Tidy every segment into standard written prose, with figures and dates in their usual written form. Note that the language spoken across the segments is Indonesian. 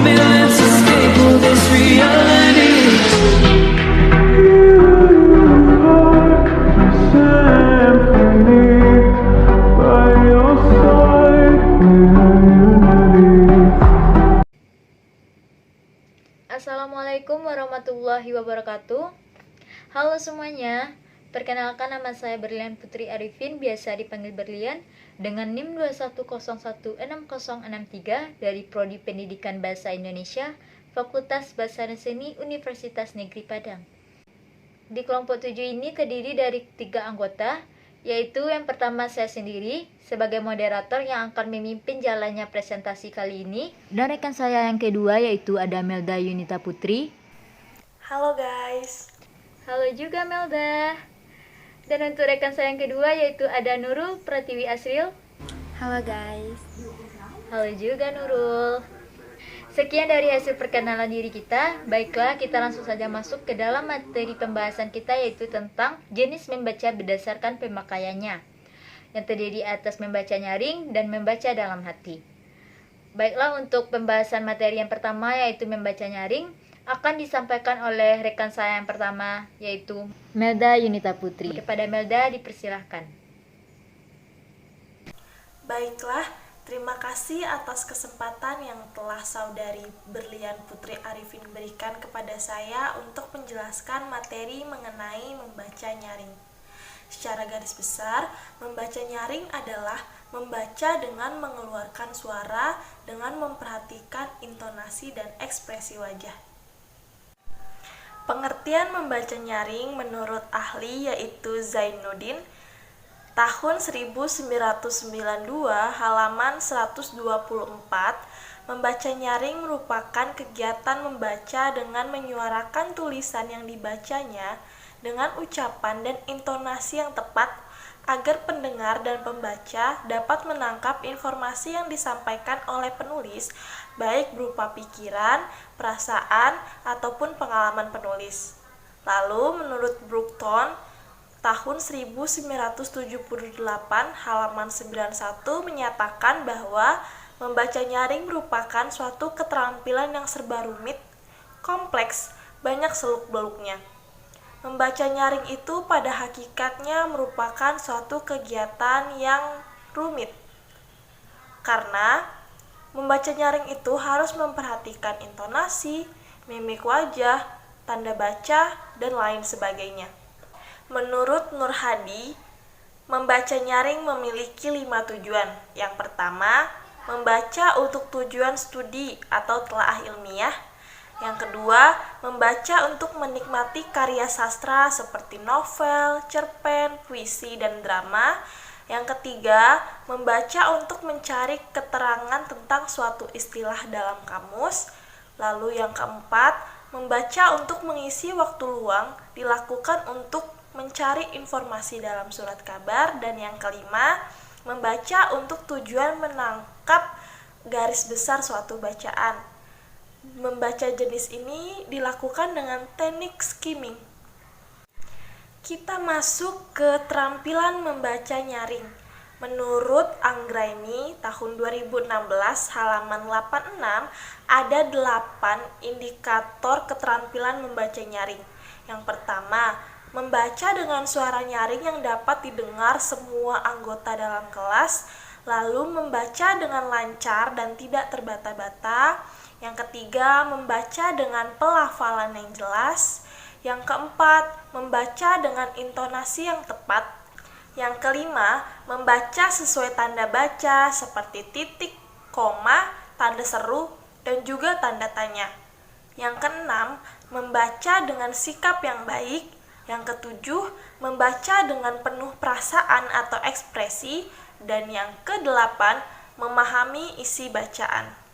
Baby, let's escape all this reality. Assalamualaikum warahmatullahi wabarakatuh. Halo semuanya, perkenalkan nama saya Berlian Putri Arifin, biasa dipanggil Berlian, dengan NIM 2101663 dari Prodi Pendidikan Bahasa Indonesia, Fakultas Bahasa dan Seni Universitas Negeri Padang. Di kelompok 7 ini terdiri dari 3 anggota, yaitu yang pertama saya sendiri sebagai moderator yang akan memimpin jalannya presentasi kali ini, dan rekan saya yang kedua yaitu ada Melda Yunita Putri. Halo guys. Halo juga Melda. Dan untuk rekan saya yang kedua yaitu ada Nurul Pratiwi Asril. Halo guys. Halo juga Nurul. Sekian dari hasil perkenalan diri kita. Baiklah, kita langsung saja masuk ke dalam materi pembahasan kita, yaitu tentang jenis membaca berdasarkan pemakaiannya, yang terdiri atas membaca nyaring dan membaca dalam hati. Baiklah, untuk pembahasan materi yang pertama yaitu membaca nyaring akan disampaikan oleh rekan saya yang pertama yaitu Melda Yunita Putri. Kepada Melda dipersilahkan. Baiklah, terima kasih atas kesempatan yang telah saudari Berlian Putri Arifin berikan kepada saya untuk menjelaskan materi mengenai membaca nyaring. Secara garis besar, membaca nyaring adalah membaca dengan mengeluarkan suara dengan memperhatikan intonasi dan ekspresi wajah. Pengertian membaca nyaring menurut ahli yaitu Zainuddin tahun 1992 halaman 124, membaca nyaring merupakan kegiatan membaca dengan menyuarakan tulisan yang dibacanya dengan ucapan dan intonasi yang tepat agar pendengar dan pembaca dapat menangkap informasi yang disampaikan oleh penulis, baik berupa pikiran, perasaan, ataupun pengalaman penulis. Lalu, menurut Brookton, tahun 1978 halaman 91 menyatakan bahwa membaca nyaring merupakan suatu keterampilan yang serba rumit, kompleks, banyak seluk-beluknya. Membaca nyaring itu pada hakikatnya merupakan suatu kegiatan yang rumit. Karena membaca nyaring itu harus memperhatikan intonasi, mimik wajah, tanda baca, dan lain sebagainya. Menurut Nur Hadi, membaca nyaring memiliki 5 tujuan. Yang pertama, membaca untuk tujuan studi atau telaah ilmiah. Yang kedua, membaca untuk menikmati karya sastra seperti novel, cerpen, puisi, dan drama. Yang ketiga, membaca untuk mencari keterangan tentang suatu istilah dalam kamus. Lalu yang keempat, membaca untuk mengisi waktu luang, dilakukan untuk mencari informasi dalam surat kabar. Dan yang kelima, membaca untuk tujuan menangkap garis besar suatu bacaan. Membaca jenis ini dilakukan dengan teknik skimming. Kita masuk ke terampilan membaca nyaring. Menurut Anggraini tahun 2016 halaman 86 ada 8 indikator keterampilan membaca nyaring. Yang pertama, membaca dengan suara nyaring yang dapat didengar semua anggota dalam kelas, lalu membaca dengan lancar dan tidak terbata-bata. Yang ketiga, membaca dengan pelafalan yang jelas. Yang keempat, membaca dengan intonasi yang tepat. Yang kelima, membaca sesuai tanda baca seperti titik, koma, tanda seru, dan juga tanda tanya. Yang keenam, membaca dengan sikap yang baik. Yang ketujuh, membaca dengan penuh perasaan atau ekspresi. Dan yang kedelapan, memahami isi bacaan.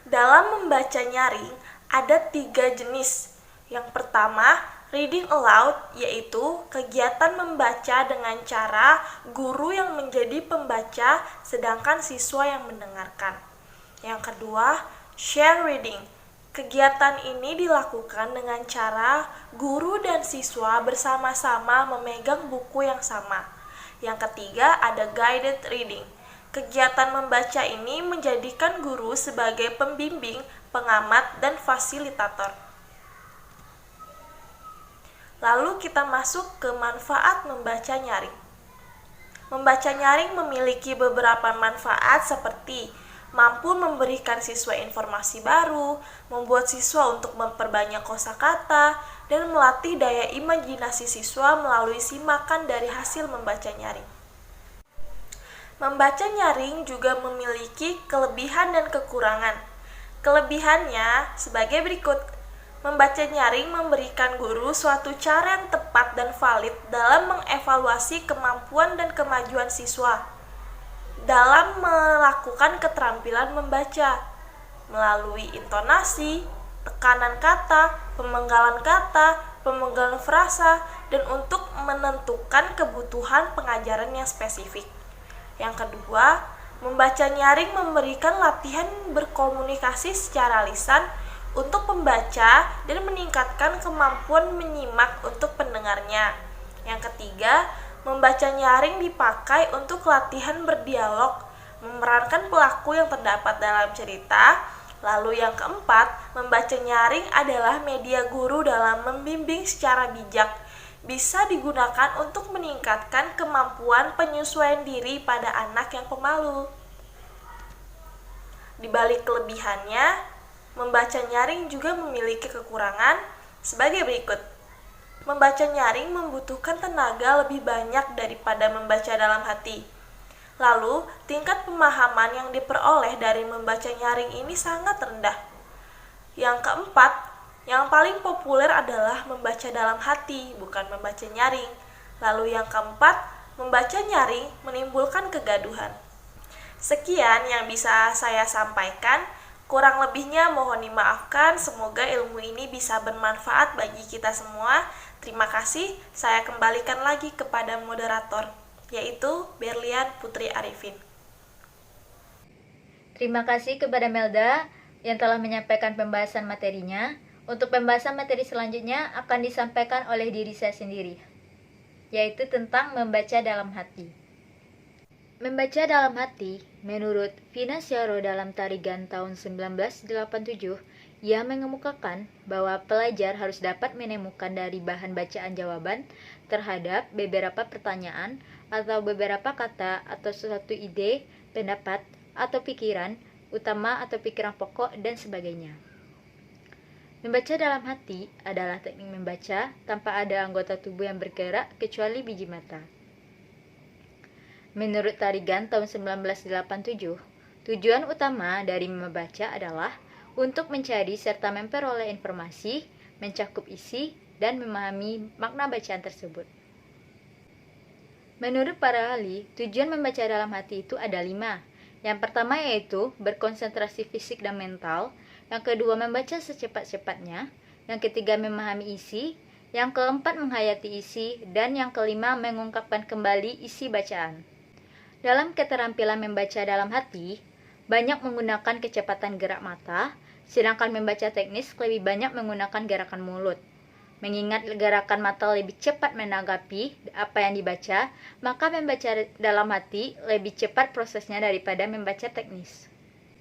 Dalam membaca nyaring, ada 3 jenis. Yang pertama, reading aloud, yaitu kegiatan membaca dengan cara guru yang menjadi pembaca sedangkan siswa yang mendengarkan. Yang kedua, share reading. Kegiatan ini dilakukan dengan cara guru dan siswa bersama-sama memegang buku yang sama. Yang ketiga, ada guided reading. Kegiatan membaca ini menjadikan guru sebagai pembimbing, pengamat, dan fasilitator. Lalu kita masuk ke manfaat membaca nyaring. Membaca nyaring memiliki beberapa manfaat seperti mampu memberikan siswa informasi baru, membuat siswa untuk memperbanyak kosakata, dan melatih daya imajinasi siswa melalui simakan dari hasil membaca nyaring. Membaca nyaring juga memiliki kelebihan dan kekurangan. Kelebihannya sebagai berikut. Membaca nyaring memberikan guru suatu cara yang tepat dan valid dalam mengevaluasi kemampuan dan kemajuan siswa dalam melakukan keterampilan membaca melalui intonasi, tekanan kata, pemenggalan frasa, dan untuk menentukan kebutuhan pengajaran yang spesifik. Yang kedua, membaca nyaring memberikan latihan berkomunikasi secara lisan untuk pembaca dan meningkatkan kemampuan menyimak untuk pendengarnya. Yang ketiga, membaca nyaring dipakai untuk latihan berdialog, memerankan pelaku yang terdapat dalam cerita. Lalu yang keempat, membaca nyaring adalah media guru dalam membimbing secara bijak. Bisa digunakan untuk meningkatkan kemampuan penyesuaian diri pada anak yang pemalu. Di balik kelebihannya, membaca nyaring juga memiliki kekurangan sebagai berikut. Membaca nyaring membutuhkan tenaga lebih banyak daripada membaca dalam hati. Lalu, tingkat pemahaman yang diperoleh dari membaca nyaring ini sangat rendah. Yang keempat, yang paling populer adalah membaca dalam hati, bukan membaca nyaring. Lalu yang keempat, membaca nyaring menimbulkan kegaduhan. Sekian yang bisa saya sampaikan. Kurang lebihnya mohon dimaafkan, semoga ilmu ini bisa bermanfaat bagi kita semua. Terima kasih, saya kembalikan lagi kepada moderator, yaitu Berlian Putri Arifin. Terima kasih kepada Melda yang telah menyampaikan pembahasan materinya. Untuk pembahasan materi selanjutnya akan disampaikan oleh diri saya sendiri, yaitu tentang membaca dalam hati. Membaca dalam hati, menurut Vina Syaro dalam Tarigan tahun 1987, ia mengemukakan bahwa pelajar harus dapat menemukan dari bahan bacaan jawaban terhadap beberapa pertanyaan atau beberapa kata atau suatu ide, pendapat, atau pikiran utama atau pikiran pokok dan sebagainya. Membaca dalam hati adalah teknik membaca tanpa ada anggota tubuh yang bergerak kecuali biji mata. Menurut Tarigan tahun 1987, tujuan utama dari membaca adalah untuk mencari serta memperoleh informasi, mencakup isi, dan memahami makna bacaan tersebut. Menurut para ahli, tujuan membaca dalam hati itu ada 5. Yang pertama yaitu berkonsentrasi fisik dan mental, yang kedua membaca secepat-cepatnya, yang ketiga memahami isi, yang keempat menghayati isi, dan yang kelima mengungkapkan kembali isi bacaan. Dalam keterampilan membaca dalam hati, banyak menggunakan kecepatan gerak mata, sedangkan membaca teknis lebih banyak menggunakan gerakan mulut. Mengingat gerakan mata lebih cepat menanggapi apa yang dibaca, maka membaca dalam hati lebih cepat prosesnya daripada membaca teknis.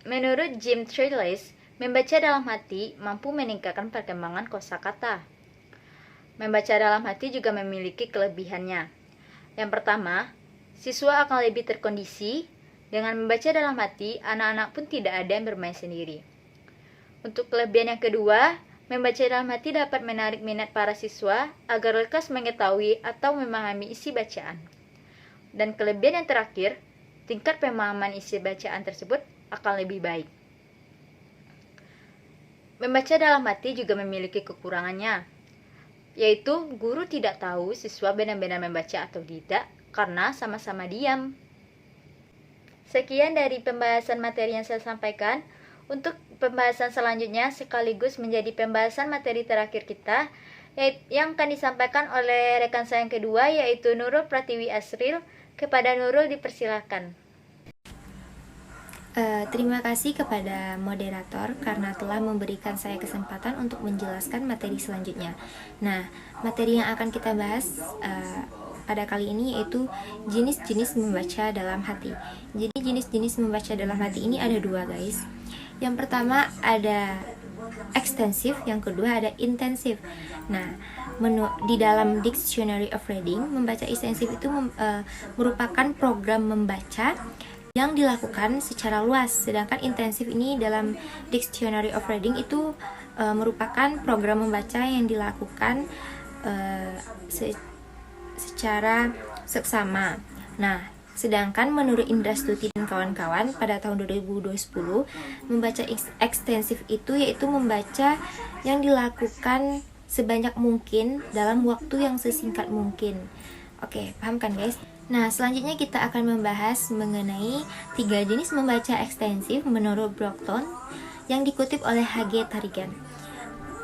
Menurut Jim Trelease, membaca dalam hati mampu meningkatkan perkembangan kosakata. Membaca dalam hati juga memiliki kelebihannya. Yang pertama, siswa akan lebih terkondisi. Dengan membaca dalam hati, anak-anak pun tidak ada yang bermain sendiri. Untuk kelebihan yang kedua, membaca dalam hati dapat menarik minat para siswa agar lekas mengetahui atau memahami isi bacaan. Dan kelebihan yang terakhir, tingkat pemahaman isi bacaan tersebut akan lebih baik. Membaca dalam hati juga memiliki kekurangannya, yaitu guru tidak tahu siswa benar-benar membaca atau tidak karena sama-sama diam. Sekian dari pembahasan materi yang saya sampaikan. Untuk pembahasan selanjutnya sekaligus menjadi pembahasan materi terakhir kita yang akan disampaikan oleh rekan saya yang kedua, yaitu Nurul Pratiwi Asril. Kepada Nurul dipersilakan. Terima kasih kepada moderator karena telah memberikan saya kesempatan untuk menjelaskan materi selanjutnya. Nah, materi yang akan kita bahas pada kali ini, yaitu jenis-jenis membaca dalam hati. Jadi jenis-jenis membaca dalam hati ini ada dua, guys. Yang pertama ada ekstensif, yang kedua ada intensif. Nah, di dalam Dictionary of Reading, membaca ekstensif itu merupakan program membaca yang dilakukan secara luas, sedangkan intensif ini dalam Dictionary of Reading itu merupakan program membaca yang dilakukan secara seksama. Nah, sedangkan menurut Indra Stuti dan kawan-kawan pada tahun 2010, membaca ekstensif itu yaitu membaca yang dilakukan sebanyak mungkin dalam waktu yang sesingkat mungkin. Oke, paham kan, guys? Nah, selanjutnya kita akan membahas mengenai 3 jenis membaca ekstensif menurut Brockton yang dikutip oleh H.G. Tarigan.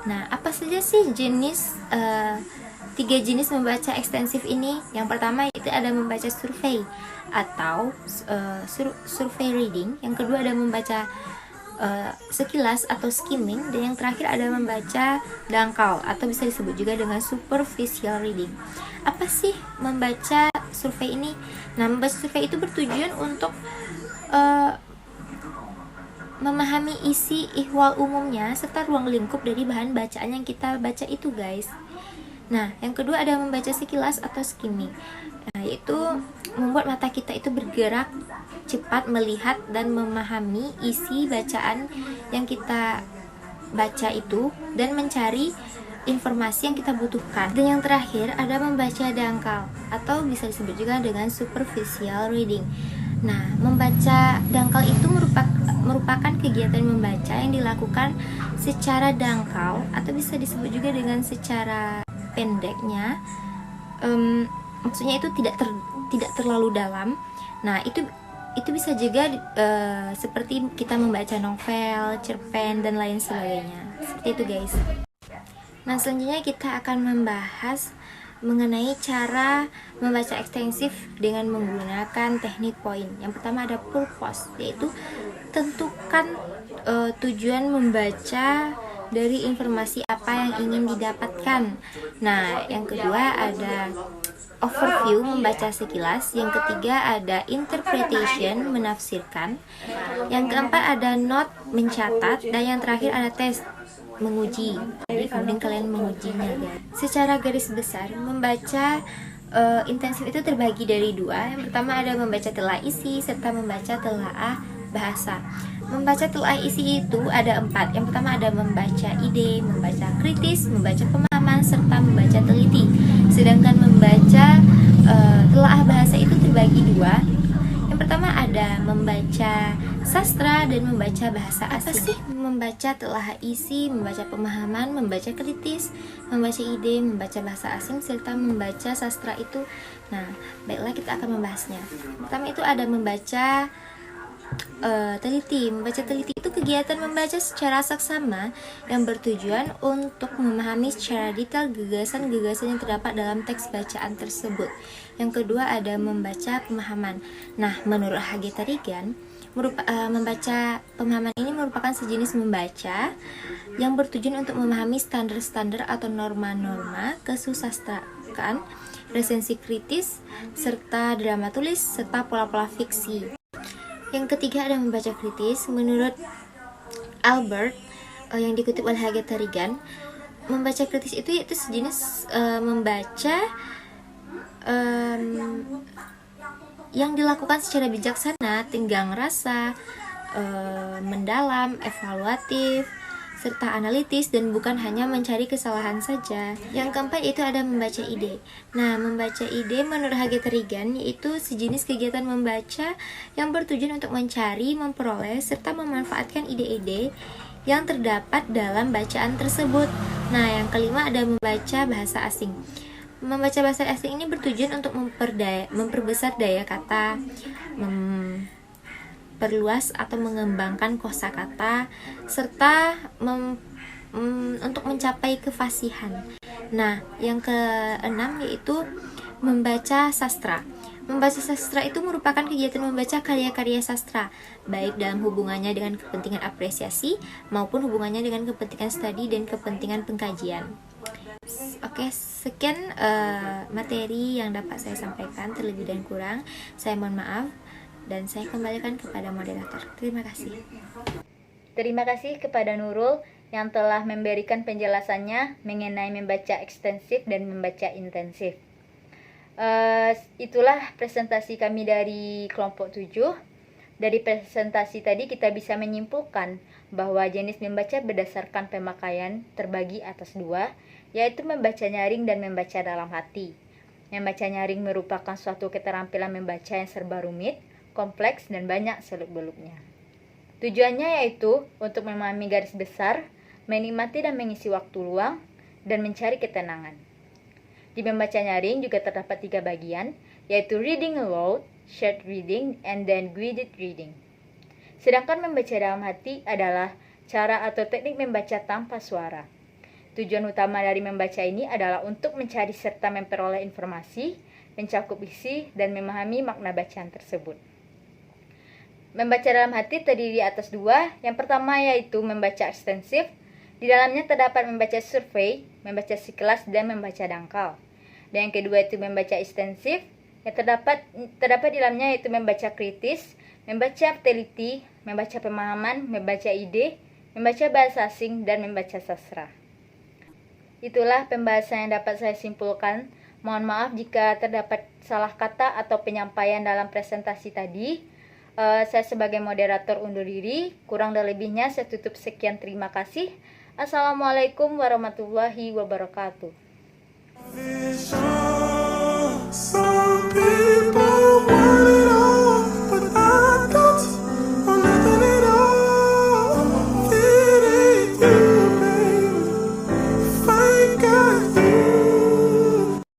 Nah, apa saja sih jenis 3 jenis membaca ekstensif ini? Yang pertama itu ada membaca survei atau survey reading. Yang kedua ada membaca sekilas atau skimming, dan yang terakhir ada membaca dangkal atau bisa disebut juga dengan superficial reading. Apa sih membaca survei ini? Nah, membaca survei itu bertujuan untuk memahami isi ihwal umumnya serta ruang lingkup dari bahan bacaan yang kita baca itu, guys. Nah, yang kedua ada membaca sekilas atau skimming. Nah, yaitu membuat mata kita itu bergerak cepat melihat dan memahami isi bacaan yang kita baca itu dan mencari informasi yang kita butuhkan. Dan yang terakhir ada membaca dangkal atau bisa disebut juga dengan superficial reading. Nah, membaca dangkal itu merupakan kegiatan membaca yang dilakukan secara dangkal atau bisa disebut juga dengan secara pendeknya. Maksudnya itu tidak terlalu dalam. Nah, itu bisa juga seperti kita membaca novel, cerpen, dan lain sebagainya. Seperti itu, guys. Nah, selanjutnya kita akan membahas mengenai cara membaca ekstensif dengan menggunakan teknik poin. Yang pertama ada purpose, yaitu tentukan tujuan membaca dari informasi apa yang ingin didapatkan. Nah, yang kedua ada overview, membaca sekilas. Yang ketiga ada interpretation, menafsirkan. Yang keempat ada note, mencatat. Dan yang terakhir ada test, menguji. Jadi kemudian kalian mengujinya, guys. Secara garis besar, membaca intensif itu terbagi dari 2. Yang pertama ada membaca telaah isi serta membaca telaah bahasa. Membaca telaah isi itu ada 4. Yang pertama ada membaca ide, membaca kritis, membaca pemahaman, serta membaca teliti. Sedangkan membaca telaah bahasa itu terbagi 2. Yang pertama ada membaca sastra dan membaca bahasa asing. Apa sih membaca telaah isi, membaca pemahaman, membaca kritis, membaca ide, membaca bahasa asing, serta membaca sastra itu? Nah, baiklah kita akan membahasnya. Pertama itu ada membaca teliti. Membaca teliti itu kegiatan membaca secara saksama yang bertujuan untuk memahami secara detail gagasan-gagasan yang terdapat dalam teks bacaan tersebut. Yang kedua ada membaca pemahaman. Nah, menurut H.G. Tarigan, membaca pemahaman ini merupakan sejenis membaca yang bertujuan untuk memahami standar-standar atau norma-norma kesusastraan, resensi kritis, serta drama tulis, serta pola-pola fiksi. Yang ketiga ada membaca kritis. Menurut Albert yang dikutip oleh H.G. Tarigan, membaca kritis itu yaitu sejenis membaca yang dilakukan secara bijaksana, tenggang rasa, mendalam, evaluatif, serta analitis, dan bukan hanya mencari kesalahan saja. Yang keempat itu ada membaca ide. Nah, membaca ide menurut H.G. Tarigan yaitu sejenis kegiatan membaca yang bertujuan untuk mencari, memperoleh, serta memanfaatkan ide-ide yang terdapat dalam bacaan tersebut. Nah, yang kelima ada membaca bahasa asing. Membaca bahasa asing ini bertujuan untuk memperbesar daya kata, perluas atau mengembangkan kosakata, serta untuk mencapai kefasihan. Nah, yang keenam yaitu membaca sastra. Membaca sastra itu merupakan kegiatan membaca karya-karya sastra, baik dalam hubungannya dengan kepentingan apresiasi maupun hubungannya dengan kepentingan studi dan kepentingan pengkajian. Oke, sekian materi yang dapat saya sampaikan. Terlebih dan kurang saya mohon maaf, dan saya kembalikan kepada moderator. Terima kasih. Terima kasih kepada Nurul yang telah memberikan penjelasannya mengenai membaca ekstensif dan membaca intensif. Itulah presentasi kami dari kelompok 7. Dari presentasi tadi kita bisa menyimpulkan bahwa jenis membaca berdasarkan pemakaian terbagi atas dua, yaitu membaca nyaring dan membaca dalam hati. Membaca nyaring merupakan suatu keterampilan membaca yang serba rumit, kompleks, dan banyak seluk-beluknya. Tujuannya yaitu untuk memahami garis besar, menikmati dan mengisi waktu luang, dan mencari ketenangan. Di membaca nyaring juga terdapat 3 bagian, yaitu reading aloud, shared reading, and then guided reading. Sedangkan membaca dalam hati adalah cara atau teknik membaca tanpa suara. Tujuan utama dari membaca ini adalah untuk mencari serta memperoleh informasi, mencakup isi, dan memahami makna bacaan tersebut. Membaca dalam hati terdiri atas 2. Yang pertama yaitu membaca ekstensif. Di dalamnya terdapat membaca survei, membaca sekilas, dan membaca dangkal. Dan yang kedua itu membaca ekstensif. Yang terdapat di dalamnya yaitu membaca kritis, membaca teliti, membaca pemahaman, membaca ide, membaca bahasa asing, dan membaca sastra. Itulah pembahasan yang dapat saya simpulkan. Mohon maaf jika terdapat salah kata atau penyampaian dalam presentasi tadi. Saya sebagai moderator undur diri. Kurang dan lebihnya saya tutup sekian. Terima kasih. Assalamualaikum warahmatullahi wabarakatuh.